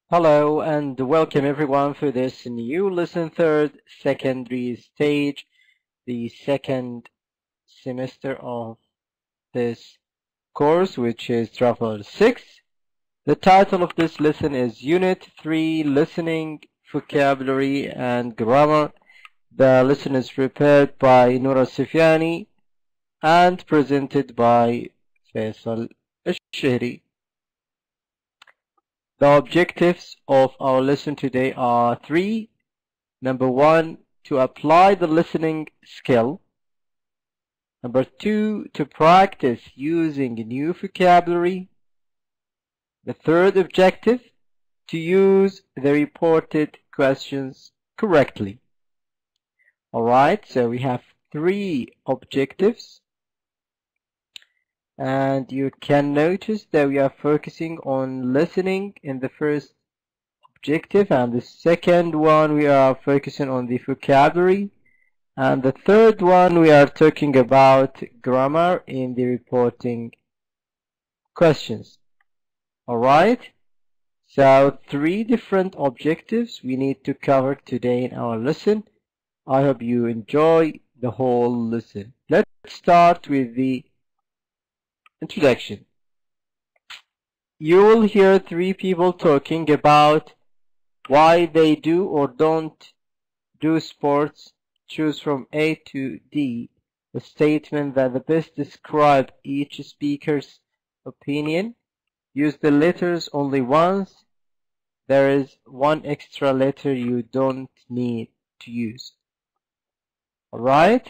Hello and welcome everyone for this new lesson, third secondary stage, the second semester of this course, which is Traveler 6. The title of this lesson is Unit 3, Listening, Vocabulary and Grammar. The lesson is prepared by Noura Sufyani and presented by Faisal Al-Shehri. The objectives of our lesson today are three. Number one, to apply the listening skill. Number two, to practice using new vocabulary. The third objective, to use the reported questions correctly. Alright, so we have three objectives. And you can notice that we are focusing on listening in the first objective, and the second one we are focusing on the vocabulary, and the third one we are talking about grammar in the reporting questions. Alright, so three different objectives we need to cover today in our lesson. I hope you enjoy the whole lesson. Let's start with the introduction. You will hear three people talking about why they do or don't do sports. Choose from A to D the statement that the best describe each speaker's opinion. Use the letters only once. There is one extra letter you don't need to use. Alright?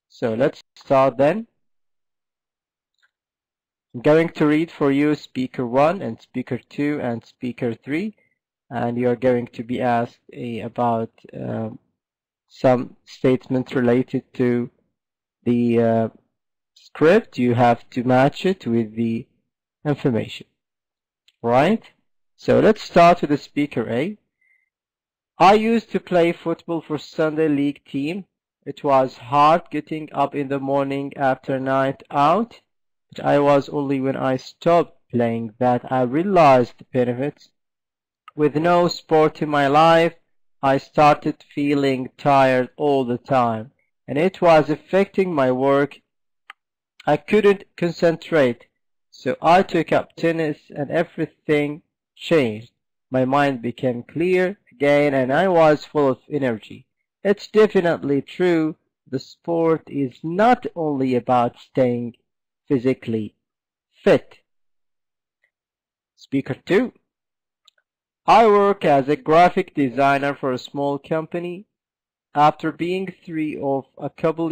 So let's start then. I'm going to read for you speaker 1 and speaker 2 and speaker 3, and you are going to be asked about some statements related to the script. You have to match it with the information. Right? So let's start with the speaker A. I used to play football for Sunday league team. It was hard getting up in the morning after night out. But I was only when I stopped playing that I realized the benefits. With no sport in my life, I started feeling tired all the time, and it was affecting my work. I couldn't concentrate, so I took up tennis and everything changed. My mind became clear again and I was full of energy. It's definitely true. The sport is not only about staying physically fit. Speaker 2. I work as a graphic designer for a small company. After being through of a couple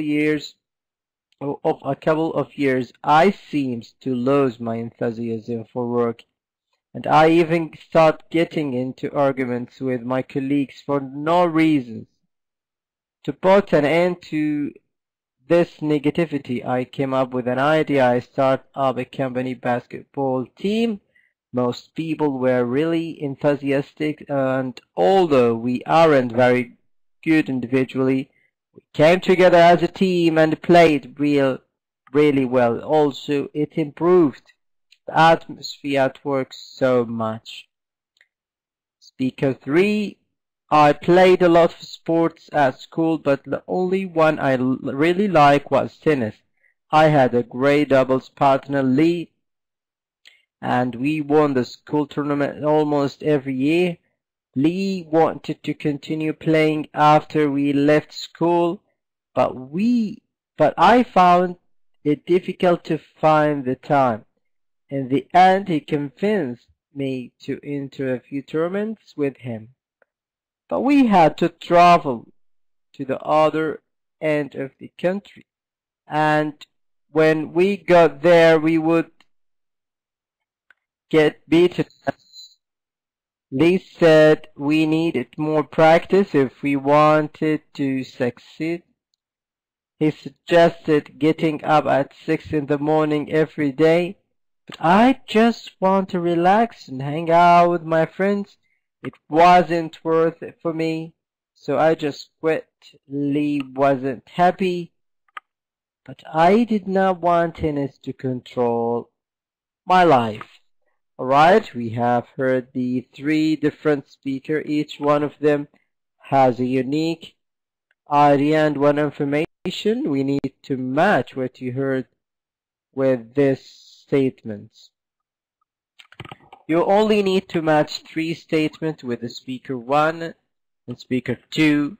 of years, I seemed to lose my enthusiasm for work, and I even start getting into arguments with my colleagues for no reasons. To put an end to this negativity, I came up with an idea. I started up a company basketball team. Most people were really enthusiastic, and although we aren't very good individually, we came together as a team and played really well. Also, it improved the atmosphere at work so much. Speaker 3. I played a lot of sports at school, but the only one I really liked was tennis. I had a great doubles partner, Lee, and we won the school tournament almost every year. Lee wanted to continue playing after we left school, but I found it difficult to find the time. In the end, he convinced me to enter a few tournaments with him. But we had to travel to the other end of the country, and when we got there, we would get beaten. Lee said we needed more practice if we wanted to succeed. He suggested getting up at 6 in the morning every day, but I just want to relax and hang out with my friends. It wasn't worth it for me, so I just quit. Lee wasn't happy but I did not want tennis to control my life. Alright, we have heard the three different speakers. Each one of them has a unique idea and one information. We need to match what you heard with this statements. You only need to match three statements with the speaker 1 and speaker 2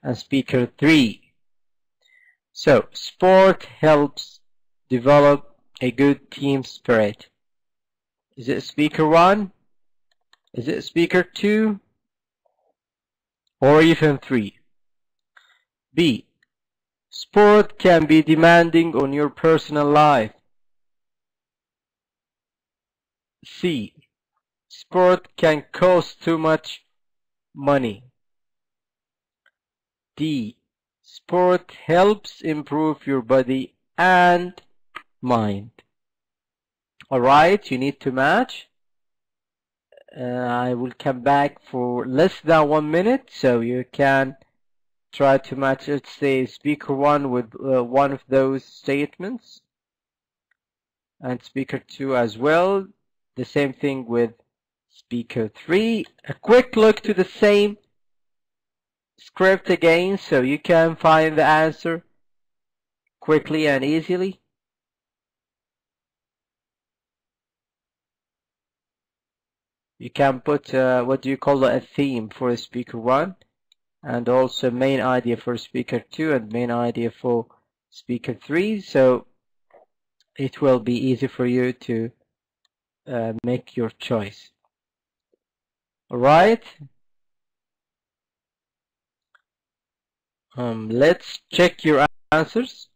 and speaker 3. So, sport helps develop a good team spirit. Is it speaker 1? Is it speaker 2? Or even 3? B. Sport can be demanding on your personal life. C. Sport can cost too much money. D. Sport helps improve your body and mind. Alright, you need to match. I will come back for less than 1 minute, so you can try to match, let's say, speaker 1 with one of those statements, and speaker 2 as well. The same thing with speaker 3. A quick look to the same script again, so you can find the answer quickly and easily. You can put what do you call it, a theme for speaker 1, and also main idea for speaker 2 and main idea for speaker 3, so it will be easy for you to make your choice. Alright, let's check your answers.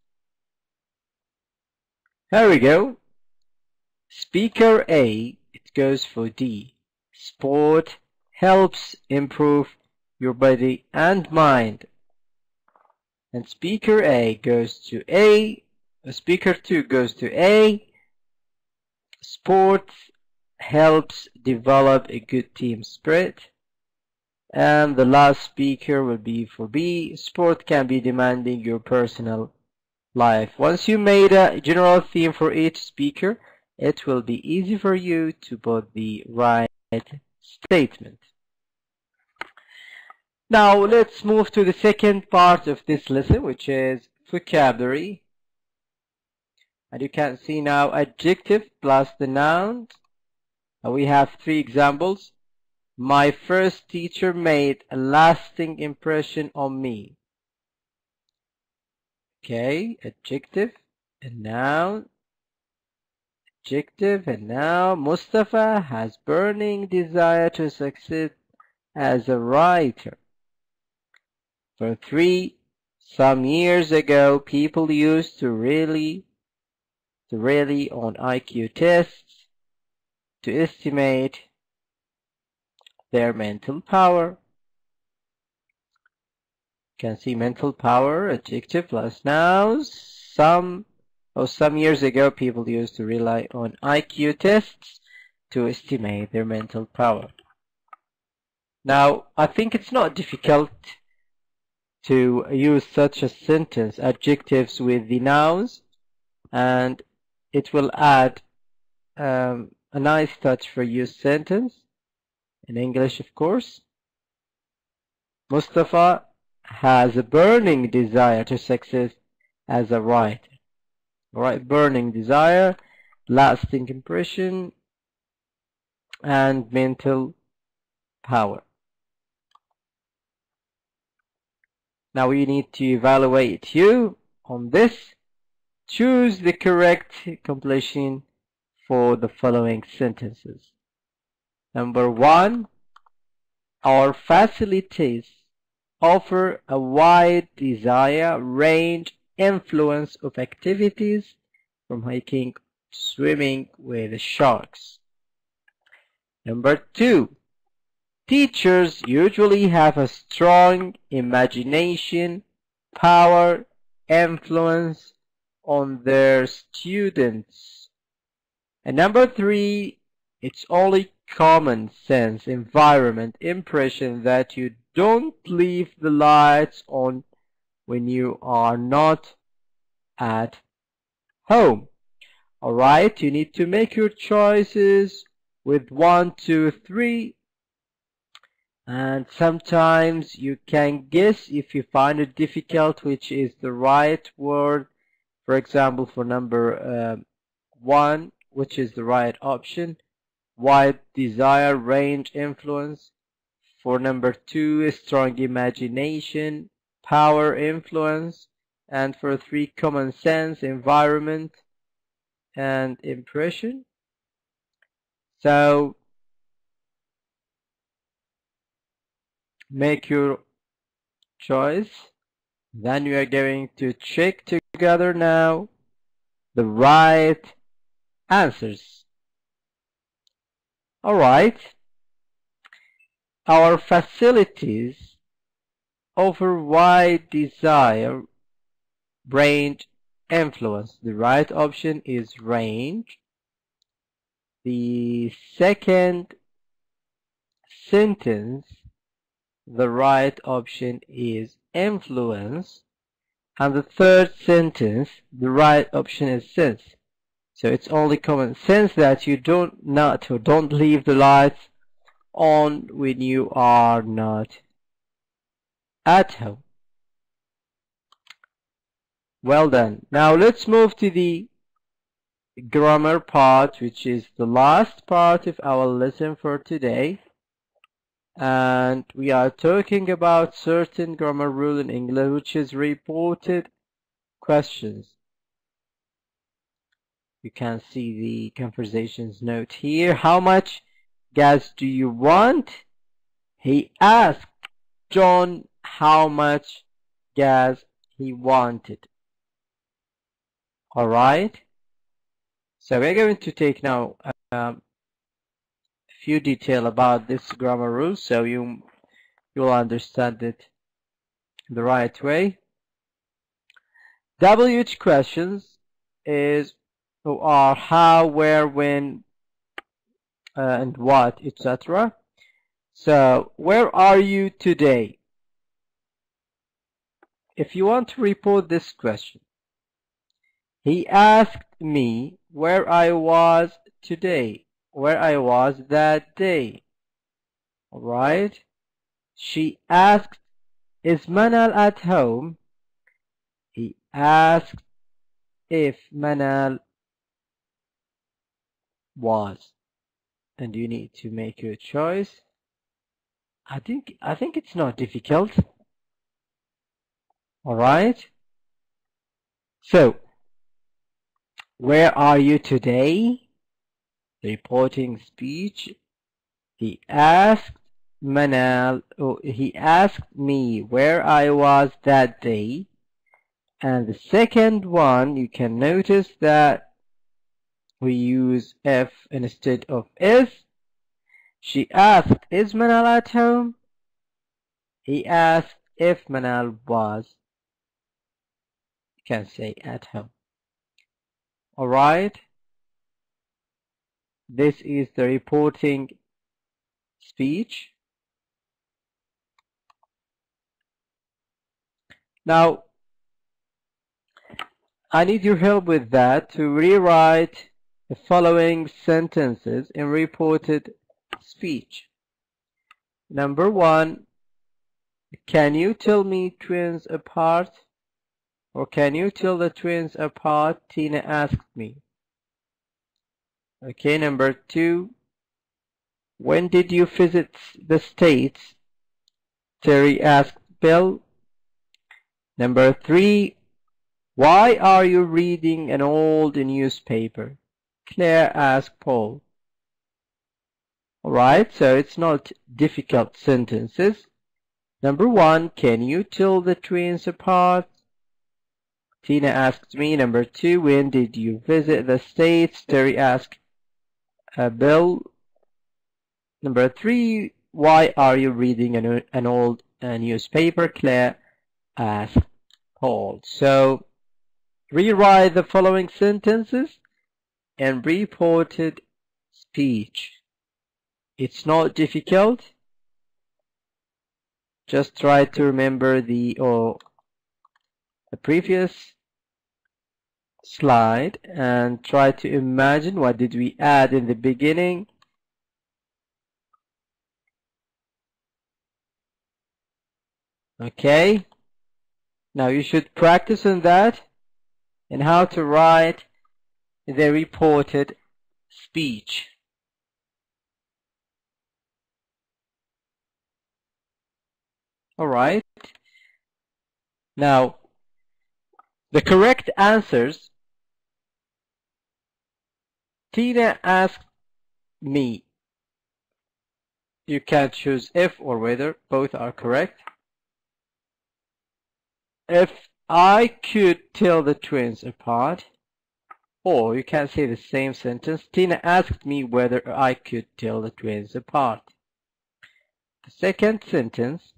Here we go. Speaker A, it goes for D. Sport helps improve your body and mind. And speaker A goes to A. Speaker 2 goes to A. Sport helps develop a good team spirit. And the last speaker will be for B. Sport can be demanding your personal life. Once you made a general theme for each speaker, it will be easy for you to put the right statement. Now let's move to the second part of this lesson, which is vocabulary. And you can see now adjective plus the nouns. We have 3 examples. My first teacher made a lasting impression on me. Okay, adjective and noun. Adjective and noun. Mustafa has burning desire to succeed as a writer. For 3, some years ago, people used to rely on IQ tests to estimate their mental power. You can see mental power, adjective plus nouns. Some years ago, people used to rely on IQ tests to estimate their mental power. Now, I think it's not difficult to use such a sentence, adjectives with the nouns, and it will add a nice touch for your sentence, in English of course. Mustafa has a burning desire to succeed as a writer. Alright, burning desire, lasting impression, and mental power. Now we need to evaluate you on this. Choose the correct completion for the following sentences. Number 1, our facilities offer a wide desire range influence of activities from hiking to swimming with sharks. Number 2, teachers usually have a strong imagination, power, influence on their students. And number 3, it's only common sense, environment, impression that you don't leave the lights on when you are not at home. Alright, you need to make your choices with 1, 2, 3. And sometimes you can guess if you find it difficult which is the right word. For example, for number 1, which is the right option, wide desire, range, influence. For number 2, strong imagination, power, influence. And for 3, common sense, environment, and impression. So make your choice. Then we are going to check together now the right answers. Alright. Our facilities offer wide desire, range, influence. The right option is range. The second sentence, the right option is influence. And the third sentence, the right option is sense. So it's only common sense that you don't leave the lights on when you are not at home. Well done. Now let's move to the grammar part, which is the last part of our lesson for today. And we are talking about certain grammar rule in English, which is reported questions. You can see the conversations note here. How much gas do you want? He asked John how much gas he wanted. Alright. So we're going to take now a few details about this grammar rule so you'll understand it the right way. WH questions are how, where, when, and what, etc. So, where are you today? If you want to report this question, he asked me where I was today, where I was that day. Alright? She asked, is Manal at home? He asked if Manal was. And you need to make your choice. I think it's not difficult. Alright? So, where are you today? Reporting speech. He asked Manal, he asked me where I was that day. And the second one, you can notice that we use F instead of is. She asked, is Manal at home? He asked if Manal was. You can say at home. Alright. This is the reporting speech. Now, I need your help with that to rewrite the following sentences in reported speech. Number 1, can you tell me twins apart? Or can you tell the twins apart? Tina asked me. Okay, number 2, when did you visit the States? Terry asked Bill. Number 3, why are you reading an old newspaper? Claire asked Paul. Alright, so it's not difficult sentences. Number 1, can you tell the twins apart? Tina asked me. Number 2, when did you visit the States? Terry asked Bill. Number 3, why are you reading an old newspaper? Claire asked Paul. So, rewrite the following sentences in reported speech. It's not difficult. Just try to remember the previous slide and try to imagine what did we add in the beginning. Okay, now you should practice on that and how to write the reported speech. Alright, now the correct answers. Tina asked me. You can choose if or whether, both are correct. If I could tell the twins apart, or you can say the same sentence. Tina asked me whether I could tell the twins apart. The second sentence.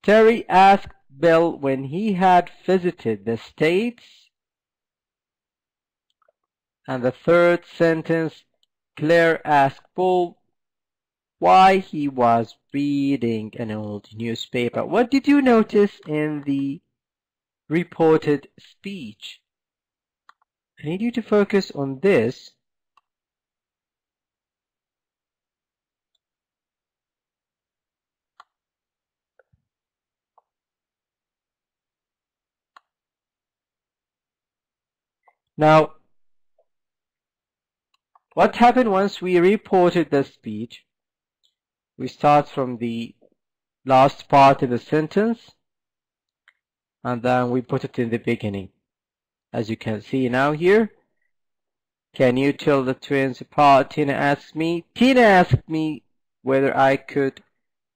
Terry asked Bill when he had visited the States. And the third sentence. Claire asked Paul why he was reading an old newspaper. What did you notice in the reported speech? I need you to focus on this. Now, what happened once we reported the speech? We start from the last part of the sentence and then we put it in the beginning. As you can see now here. Can you tell the twins apart? Tina asked me. Tina asked me whether I could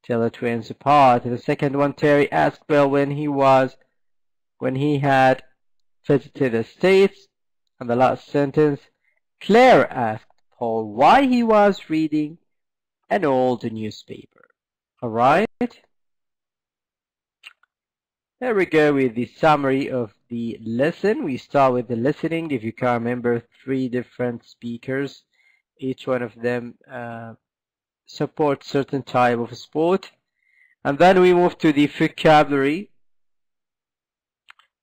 tell the twins apart. And the second one, Terry asked Bill when he had visited the States. And the last sentence, Claire asked Paul why he was reading an old newspaper. Alright? There we go with the summary of the lesson. We start with the listening. If you can remember, 3 different speakers. Each one of them supports certain type of sport. And then we move to the vocabulary.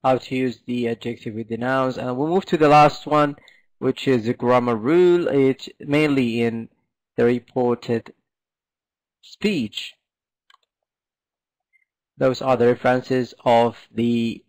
How to use the adjective with the nouns. And we'll move to the last one, which is a grammar rule. It's mainly in the reported speech. Those are the references of the